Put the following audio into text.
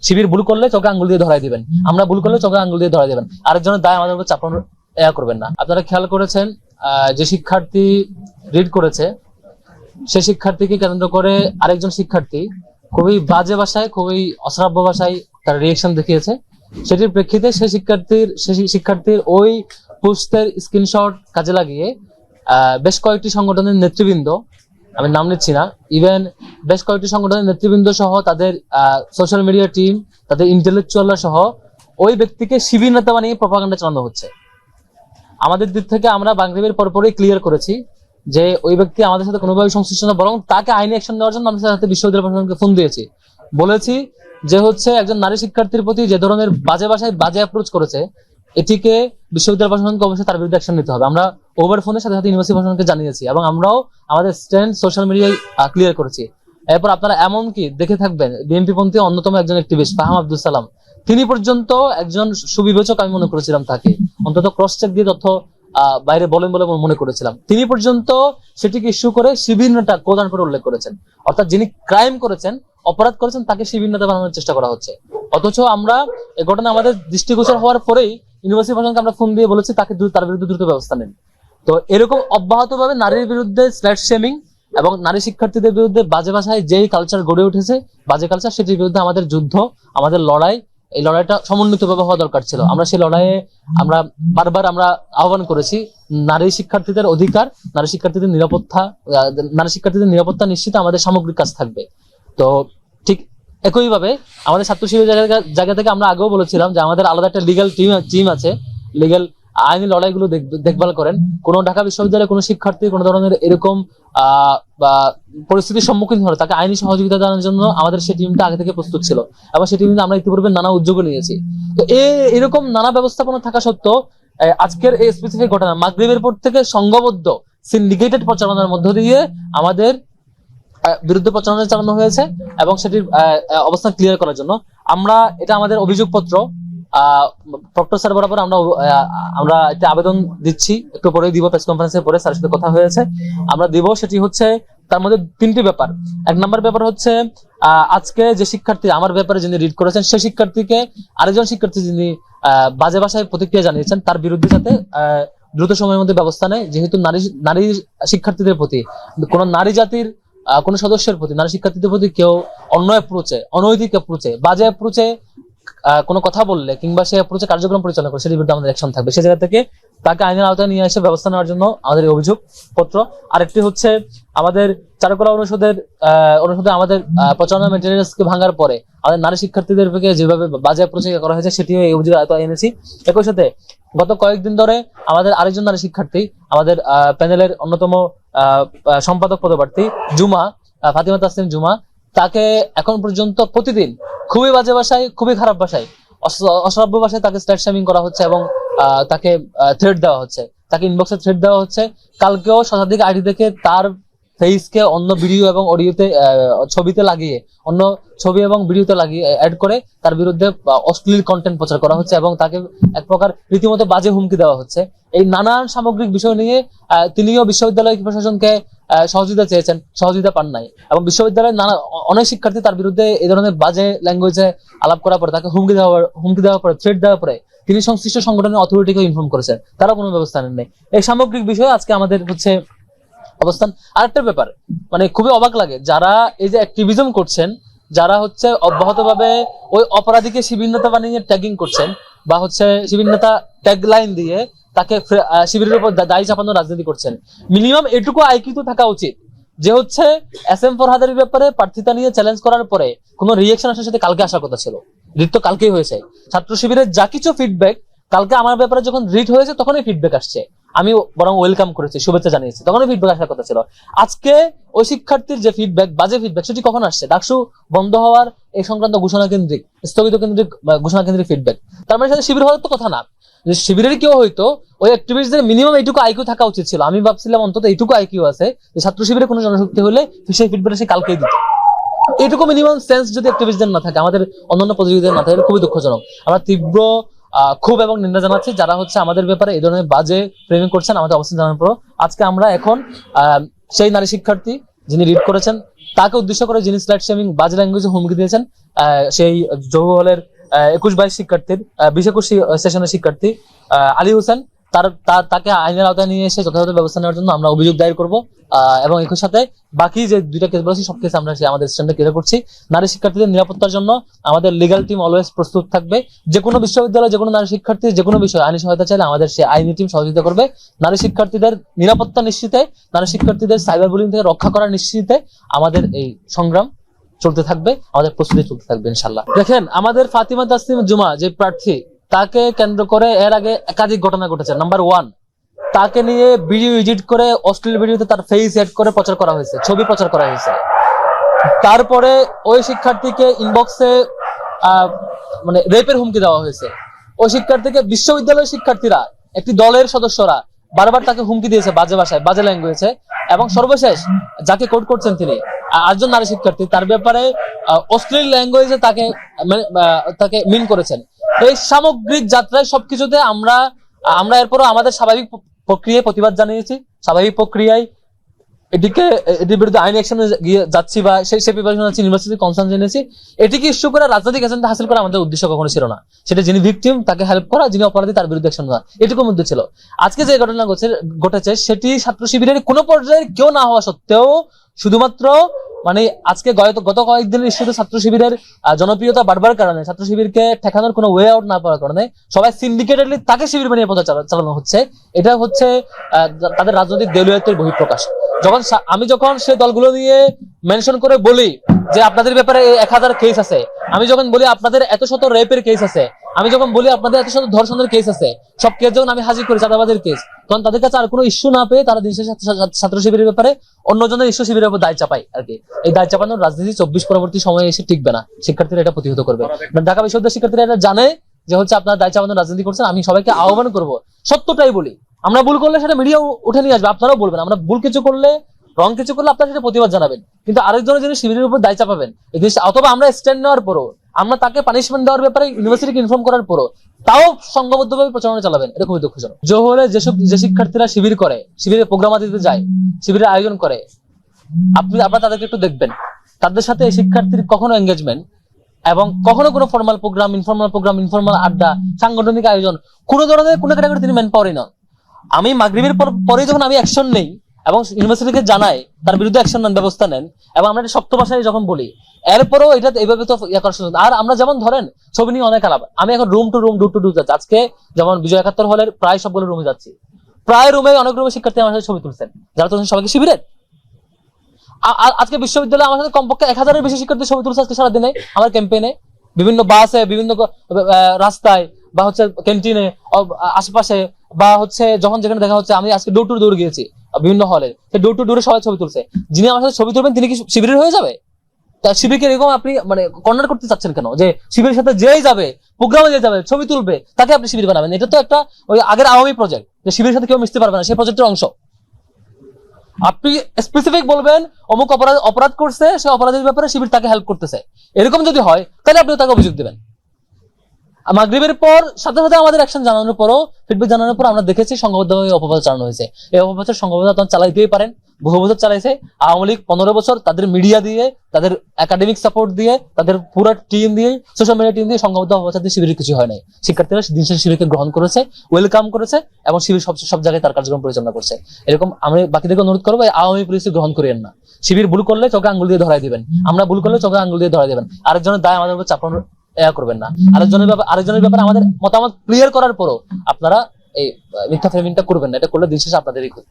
শিবির ভুল করলে চোখে আঙ্গুল দিয়ে ধরাই দিবেন, আমরা ভুল করলে চোখে আঙ্গুল দিয়ে ধরাই দিবেন, আরেকজনের দায় আমাদের উপর চাপানোর করবেন না। আপনারা খেয়াল করেছেন যে শিক্ষার্থী রিড করেছে সে শিক্ষার্থীকে কেন্দ্র করে আরেকজন শিক্ষার্থী খুবই বাজে ভাষায়, খুবই অশ্রাব্য ভাষায় তার রিয়েকশন দেখিয়েছে। সেটির প্রেক্ষিতে সেই শিক্ষার্থীর ওই পোস্টের স্ক্রিনশট কাজে লাগিয়ে বেশ কয়েকটি সংগঠনের নেতৃবৃন্দ, আমি নাম নিচ্ছি না, ইভেন বেশ কয়েকটি সংগঠনের নেতৃবৃন্দ সহ তাদের সোশ্যাল মিডিয়া টিম, তাদের ইন্টেলেকচুয়ালরা সহ ওই ব্যক্তিকে শিবির নেতা বানিয়ে প্রপাগান্ডা চালানো হচ্ছে। আমাদের দিক থেকে আমরা বাংলাদেশের পরপরই ক্লিয়ার করেছি যে ওই ব্যক্তি আমাদের সাথে কোনোভাবে সংশ্লিষ্ট না, বরং তাকে আইনি অ্যাকশন নেওয়ার জন্য আমাদের সাথে বিশ্ববিদ্যালয় প্রশাসনকে ফোন দিয়েছি, বলেছি যে হচ্ছে একজন নারী শিক্ষার্থীর প্রতি যে ধরনের বাজে ভাষায় বাজে অ্যাপ্রোচ করেছে এটিকে বিশ্ববিদ্যালয় প্রশাসনকে অবশ্যই তার বিরুদ্ধে অ্যাকশন নিতে হবে। আমরা ওভার ফোনের সাথে সাথে ইউনিভার্সিটি প্রশাসনকে জানিয়েছি এবং আমরাও আমাদের স্ট্যান্ড সোশ্যাল মিডিয়ায় ক্লিয়ার করেছি। এরপর আপনারা এমনকি দেখে থাকবেন বিএনপি পন্থী অন্যতম একজন অ্যাক্টিভিস্ট ফাহাম আব্দুল সালাম, তিনি পর্যন্ত একজন সুবিবেচক আমি মনে করেছিলাম, তাকে অন্তত ক্রস চেক দিয়ে তথ্য বাইরে বলেন বলে মনে করেছিলাম, তিনি পর্যন্ত সেটিকে ইস্যু করে শিবির নেতা প্রদান করে উল্লেখ করেছেন। অর্থাৎ যিনি ক্রাইম করেছেন, অপরাধ করেছেন, তাকে শিবির নেতা বানানোর চেষ্টা করা হচ্ছে। অথচ আমরা এই ঘটনা আমাদের দৃষ্টিগোচর হওয়ার পরেই ইউনিভার্সিটি প্রশাসনকে আমরা ফোন দিয়ে বলেছি তার বিরুদ্ধে দ্রুত ব্যবস্থা নেন। তো এরকম অব্যাহতভাবে নারীর বিরুদ্ধে স্ল্যাট শেমিং এবং নারী শিক্ষার্থীদের বিরুদ্ধে বাজে ভাষায় যেই কালচার গড়ে উঠেছে, বাজে কালচার, সেটির বিরুদ্ধে আমাদের যুদ্ধ, আমাদের লড়াই, এই লড়াইটা সমন্বিতভাবে হওয়া দরকার ছিল। আমরা সেই লড়াইয়ে আমরা বারবার আহ্বান করেছি নারী শিক্ষার্থীদের অধিকার, নারী শিক্ষার্থীদের নিরাপত্তা নিশ্চিত আমাদের সামগ্রিক কাজ থাকবে। তো ঠিক একইভাবে আমাদের ছাত্র শিবিরের জায়গা থেকে আমরা আগেও বলেছিলাম যে আমাদের আলাদা একটা লিগ্যাল টিম আছে, লিগ্যাল আইনি লড়াইগুলো দেখভাল করেন। কোনো ঢাকা বিশ্ববিদ্যালয়ের কোনো শিক্ষার্থী কোনো ধরনের এরকম বা পরিস্থিতির সম্মুখীন হলে তাকে আইনি সহযোগিতা দেওয়ার জন্য আমাদের সেই টিমটা আগে থেকে প্রস্তুত ছিল এবং সেই টিমে আমরা ইতিপূর্বে নানা উদ্যোগ নিয়েছি। তো এরকম নানা ব্যবস্থাপনা থাকা সত্ত্বেও আজকের এই স্পেসিফিক ঘটনা মাগরিবের পর থেকে সংঘবদ্ধ সিন্ডিকেটেড প্রচারণার মধ্য দিয়ে আমাদের বিরুদ্ধে প্রচারণা চালানো হয়েছে এবং সেটির অবস্থান ক্লিয়ার করার জন্য আমরা এটা আমাদের অভিযোগপত্র প্রক্টর স্যার বরাবর আমরা একটা আবেদন দিচ্ছি, একটু পরে দিব, প্রেস কনফারেন্সের পরে স্যারের সাথে কথা হয়েছে, আমরা দিব। সেটি হচ্ছে তার মধ্যে তিনটি ব্যাপার। এক নম্বর ব্যাপার হচ্ছে আজকে যে শিক্ষার্থী আমার ব্যাপারে যিনি রিড করেছেন সেই শিক্ষার্থীকে আরেকজন শিক্ষার্থী যিনি বাজে ভাষায় প্রতিক্রিয়া জানিয়েছেন তার বিরুদ্ধে যাতে দ্রুত সময়ের মধ্যে ব্যবস্থা নেয়, যেহেতু নারী শিক্ষার্থীদের প্রতি, কোন নারী জাতির কোন সদস্যের প্রতি, নারী শিক্ষার্থীদের প্রতি কেউ অন্যায় অ্যাপ্রোচে, অনৈতিক অ্যাপ্রোচে, বাজে অ্যাপ্রোচে কোনো কথা বললে কিংবা সে অ্যাপ্রোচে কার্যক্রম পরিচালনা করে সেটির বিরুদ্ধে আমাদের অ্যাকশন থাকবে। সে জায়গা থেকে তাকে আইনের আওতায় নিয়ে এসে ব্যবস্থা নেওয়ার জন্য আমাদের এই অভিযোগ পত্র। আরেকটি হচ্ছে আমাদের চারুকলা অনুষদে আমাদের প্রচারণা মেটেরিয়ালসকে ভাঙার পরে আমাদের নারী শিক্ষার্থীদেরকে যেভাবে বাজে অ্যাপ্রোচে করা হয়েছে সেটিও এই অভিযোগের আওতায় এনেছি। একই সাথে গত কয়েকদিন ধরে আমাদের আরেকজন নারী শিক্ষার্থী, আমাদের প্যানেলের অন্যতম সম্পাদক পদপ্রার্থী জুমা, ফাতিমা তাসনিম জুমা, তাকে এখন পর্যন্ত প্রতিদিন খুবই বাজে ভাষায়, খুবই খারাপ ভাষায়, অশ্রাব্য ভাষায় তাকে স্ট্যাট শেমিং করা হচ্ছে এবং তাকে থ্রেট দেওয়া হচ্ছে, তাকে ইনবক্সে থ্রেট দেওয়া হচ্ছে। কালকেও শতাধিক আইডি থেকে তার ফেসকে অন্য ভিডিও এবং অডিওতে ছবিতে লাগিয়ে, অন্য ছবি এবং ভিডিওতে লাগিয়ে অ্যাড করে তার বিরুদ্ধে অশ্লীল কন্টেন্ট প্রচার করা হচ্ছে এবং তাকে এক প্রকার রীতিমতো বাজে হুমকি দেওয়া হচ্ছে। এই নানান সামগ্রিক বিষয় নিয়ে তিনিও বিশ্ববিদ্যালয় প্রশাসনকে সহযোগিতা চেয়েছেন, সহযোগিতা পান নাই এবং বিশ্ববিদ্যালয়ের অনেক শিক্ষার্থী তার বিরুদ্ধে এই ধরনের বাজে ল্যাঙ্গুয়েজে আলাপ করার পরে, তাকে হুমকি দেওয়ার পরে, থ্রেট দেওয়ার পরে তিনি সংশ্লিষ্ট সংগঠনের অথরিটিকে ইনফর্ম করেছেন, তারা কোনো ব্যবস্থা নেন নাই। এই সামগ্রিক বিষয়ে আজকে আমাদের হচ্ছে অবস্থান। আরেকটা ব্যাপার মানে খুবই অবাক লাগে, যারা এই যে অ্যাক্টিভিজম করছেন, যারা হচ্ছে অব্যাহতভাবে ওই অপরাধীকে শিবির নেতা বানিয়ে ট্যাগিং করছেন বা হচ্ছে শিবির নেতা ট্যাগ লাইন দিয়ে তাকে শিবিরের উপর দায়ী চাপানোর রাজনীতি করছেন, মিনিমাম এটুকু আইকিউ তো থাকা উচিত যে হচ্ছে SM ফরহাদের ব্যাপারে প্রার্থিতা নিয়ে চ্যালেঞ্জ করার পরে কোনো রিয়েকশন আসার সাথে কালকে আসার কথা ছিল, রিট তো কালকেই হয়েছে। ছাত্র শিবিরের যা কিছু ফিডব্যাক কালকে আমার ব্যাপারে যখন রিট হয়েছে তখনই ফিডব্যাক আসছে, আমি বরং ওয়েলকাম করেছি, শুভেচ্ছা জানিয়েছি, তখনই ফিডব্যাক আসার কথা ছিল। আজকে ওই শিক্ষার্থীর যে ফিডব্যাক, বাজে ফিডব্যাক, সেটি কখন আসছে? ডাকসু বন্ধ হওয়ার এই সংক্রান্ত স্থগিত কেন্দ্রিক ঘোষণা কেন্দ্রিক ফিডব্যাক। তার মানে সাথে শিবির হওয়ার তো কথা না, শিবিরের কেউ হয়তো ওই অ্যাক্টিভিস্টদের মিনিমাম এইটুকু আইকিউ থাকা উচিত ছিল। আমি ভাবছিলাম অন্তত এইটুকু আইকিউ আছে যে ছাত্র শিবিরে কোনো জনশক্তি হলে সেই ফিডব্যাক সে কালকেই দিত। এইটুকু মিনিমাম সেন্স যদি অ্যাক্টিভিস্টদের না থাকে, আমাদের অন্যান্য প্রতিযোগীদের না থাকে, খুবই দুঃখজনক। আমরা তীব্র ক্ষোভ এবং নিন্দা জানাচ্ছি যারা হচ্ছে আমাদের ব্যাপারে এই ধরনের বাজে ফ্রেমিং করছেন। আমাদের অবস্থান জানানোর পর আজকে আমরা এখন সেই নারী শিক্ষার্থী যিনি রিড করেছেন তাকে উদ্দেশ্য করে যিনি স্ল্যাট শেমিং বাজে ল্যাঙ্গুয়েজে হুমকি দিয়েছেন, সেই যোগ হলের 21-22 শিক্ষার্থীর 20-21 সেশনের শিক্ষার্থী আলী হোসেন, তাকে আইনের আওতায় নিয়ে এসে যথাযথ ব্যবস্থা নেওয়ার জন্য আমরা অভিযোগ দায়ের করব। এবং একই সাথে বাকি যে দুইটা কেস বলেছি সব কেস আমরা আমাদের স্ট্যান্ডে ক্লিয়ার করছি। নারী শিক্ষার্থীদের নিরাপত্তার জন্য আমাদের লিগ্যাল টিম অলওয়েজ প্রস্তুত থাকবে। যে কোনো বিশ্ববিদ্যালয়ে যে কোনো নারী শিক্ষার্থী যে কোনো বিষয়ে আইনি সহায়তা চাইলে আমাদের সেই আইনি টিম সহযোগিতা করবে। নারী শিক্ষার্থীদের নিরাপত্তা নিশ্চিতে, নারী শিক্ষার্থীদের সাইবার বুলিং থেকে রক্ষা করার নিশ্চিতে আমাদের এই সংগ্রাম চলতে থাকবে, আমাদের প্রস্তুতি চলতে থাকবে ইনশাল্লাহ। দেখেন, আমাদের ফাতিমা তাসনিম জুমা যে প্রার্থী, তাকে কেন্দ্র করে এর আগে একাধিক ঘটনা ঘটেছে। নাম্বার 1, তাকে নিয়ে ভিডিও এডিট করে অশ্লীল ভিডিওতে তার ফেস এড করে প্রচার করা হয়েছে, ছবি প্রচার করা হয়েছে। তারপরে ওই শিক্ষার্থীকে ইনবক্সে মানে রেপের হুমকি দেওয়া হয়েছে। ওই শিক্ষার্থীকে বিশ্ববিদ্যালয়ের শিক্ষার্থীরা, একটি দলের সদস্যরা বারবার তাকে হুমকি দিয়েছে বাজে ভাষায়, বাজে ল্যাঙ্গুয়েজে। এবং সর্বশেষ যাকে কোর্ট করছেন তিনি আরেকজন নারী শিক্ষার্থী, তার ব্যাপারে অশ্লীল ল্যাঙ্গুয়েজে তাকে মিন করেছেন। এই সামগ্রিক যাত্রায় সবকিছুতে আমরা এরপরও আমাদের স্বাভাবিক প্রক্রিয়ায় প্রতিবাদ জানিয়েছি, স্বাভাবিক প্রক্রিয়ায় এটির বিরুদ্ধে আইন অ্যাকশনে যাচ্ছি বা সেই প্রিপারেশন আছে, ইউনিভার্সিটি কনসার্ন জেনেছি। এটিকে ইস্যু করে রাজনৈতিক এজেন্ডা হাসিল করা আমাদের উদ্দেশ্য কখনো ছিল না। সেটা যিনি ভিকটিম তাকে হেল্প করা, যিনি অপরাধী তার বিরুদ্ধে অ্যাকশন নেওয়া, এটুকুর মধ্যে ছিল। আজকে যে ঘটনা ঘটেছে সেটি ছাত্র শিবিরের কোনো পর্যায়ে কেউ না হওয়া সত্ত্বেও শুধুমাত্র মানে আজকে গত কয়েকদিনের ইস্যুতে ছাত্র শিবিরের জনপ্রিয়তা বাড়বার কারণে, ছাত্র শিবিরকে ঠেকানোর কোনো ওয়ে আউট না পাওয়ার কারণে সবাই সিন্ডিকেটেডলি তাকে শিবির বানিয়ে পথে চালানো হচ্ছে। এটা হচ্ছে তাদের রাজনৈতিক দেউলিয়াতের বহিঃপ্রকাশ। আমি যখন সে দলগুলো নিয়ে মেনশন করে বলি যে আপনাদের ব্যাপারে 1000 কেস আছে, আমি যখন বলি আপনাদের এত শত রেপের কেস আছে, আমি যখন বলি আপনাদের এত শত ধর্ষণের কেস আছে, সব কেস যখন আমি হাজির করি চাঁদাবাদের কেস, তখন তাদের কাছে আর কোনো ইস্যু না পেয়ে তারা দেশের ছাত্র শিবিরের ব্যাপারে অন্যজনের ইস্যু শিবিরের উপর দায় চাপায় আর কি। এই দায় চাপানোর রাজনীতি 24 পরবর্তী সময়ে এসে টিকবে না, শিক্ষার্থীরা এটা প্রতিহত করবে। ঢাকা বিশ্ববিদ্যালয়ের শিক্ষার্থীরা এটা জানে যে হচ্ছে আপনারা দায় চাপানোর রাজনীতি করছেন। আমি সবাইকে আহ্বান করবো, সত্যটাই বলি। আমরা ভুল করলে সেটা মিডিয়া উঠে নিয়ে আসবে, আপনারাও বলবেন। আমরা ভুল কিছু করলে, রং কিছু করলে আপনারা সেটা প্রতিবাদ জানাবেন, কিন্তু আরেকজনের জন্য শিবিরের উপর দায় চাপাবেন এই জিনিস। অথবা আমরা স্ট্যান্ড নেওয়ার পরও, আমরা তাকে পানিশমেন্ট দেওয়ার ব্যাপারে ইউনিভার্সিটিকে ইনফর্ম করার পরও তাও সংঘবদ্ধভাবে প্রচারণা চালাবেন, এটা খুবই দুঃখজনক। জোহরে যে শিক্ষার্থীরা শিবির করে, শিবিরের প্রোগ্রাম দিতে যায়, শিবিরের আয়োজন করে, আপনারা তাদেরকে একটু দেখবেন। তাদের সাথে এই শিক্ষার্থীর কখনো এঙ্গেজমেন্ট এবং কখনো কোনো ফর্মাল প্রোগ্রাম, ইনফর্মাল আড্ডা, সাংগঠনিক আয়োজন, কোনো ধরনের কোনো ক্যাটাগরি তিনি ম্যান পাওয়ারই নন। আমি মাগরিবের পরে যখন আমি অ্যাকশন নেই এবং ইউনিভার্সিটিকে জানাই তার বিরুদ্ধে অ্যাকশন নেন, ব্যবস্থা নেন, এবং আমরা শক্ত ভাষায় যখন বলি, এরপরও এটা এইভাবে তো আর আমরা যেমন ধরেন ছবি নিয়ে অনেক আলাপ। আমি এখন room to room, door to door যাচ্ছি। আজকে যেমন বিজয় 71 হলের প্রায় সবগুলো রুমে যাচ্ছি, প্রায় রুমে অনেক রুমে শিক্ষার্থী আমার সাথে ছবি তুলছেন, যারা তুলছেন সবাইকে শিবিরের। আজকে বিশ্ববিদ্যালয়ে আমার সাথে কমপক্ষে 1000-এর বেশি শিক্ষার্থী ছবি তুলছে আজকে সারাদিনে আমার ক্যাম্পেইনে, বিভিন্ন বাসে, বিভিন্ন রাস্তায়, বা হচ্ছে ক্যান্টিনে আশেপাশে, বা হচ্ছে যখন যেখানে দেখা হচ্ছে। আমি আজকে ডোর টু ডোর গিয়েছি বিভিন্ন হলে, ডোর টু ডোরে সবাই ছবি তুলছে। যিনি আমার সাথে ছবি তুলবেন তিনি কি শিবিরের হয়ে যাবে? শিবিরকে এরকম আপনি মানে কর্নার করতে চাচ্ছেন কেন? যে শিবিরের সাথে যেই যাবে, প্রোগ্রামে যে যাবে, ছবি তুলবে, তাকে আপনি শিবির বানাবেন? এটা তো একটা ওই আগের আওয়ামী প্রজেক্ট, যে শিবিরের সাথে কেউ মিশতে পারবে না, সেই প্রজেক্টের অংশ। আপনি স্পেসিফিক বলবেন অমুক অপরাধ করছে, সে অপরাধের ব্যাপারে শিবির তাকে হেল্প করতেছে, এরকম যদি হয় তাহলে আপনি তাকে অভিযোগ দেবেন। মাগরিবের পর সাথে সাথে আমাদের অ্যাকশন জানানোর পরও, ফিডব্যাক জানানোর পর আমরা দেখেছি সংঘবদ্ধভাবে অপপ্রচার চালানো হয়েছে। এই অপপ্রচার সংঘবদ্ধ চালাইতেই পারেন, বহু বছর চালাইছে আওয়ামী লীগ। 15 বছর তাদের মিডিয়া দিয়ে, তাদের একাডেমিক সাপোর্ট দিয়ে, তাদের পুরো টিম দিয়ে, সোশ্যাল মিডিয়া টিম দিয়ে সংঘবদ্ধ অপপ্রচার দিয়ে শিবিরের কিছু হয় নাই। শিক্ষার্থীরা দিনশেষে শিবিরকে গ্রহণ করেছে, ওয়েলকাম করেছে, এবং শিবির সব জায়গায় তার কার্যক্রম পরিচালনা করছে। এরকম আমি বাকিদেরকে অনুরোধ করবো, আওয়ামী পরিস্থিতি গ্রহণ করিয়েন না। শিবির ভুল করলে চোখে আঙ্গুল দিয়ে ধরাই দিবেন, আমরা ভুল করলে চোখে আঙ্গুল দিয়ে ধরাই দিবেন। আরেকজনের দায় আমাদের উপর চাপানোর করবেন না। আরেকজনের ব্যাপারে আমাদের মতামত ক্লিয়ার করার পরও আপনারা এই মিথ্যা ফ্রেমিংটা করবেন না। এটা করলে দিন শেষে আপনাদেরই ক্ষতি।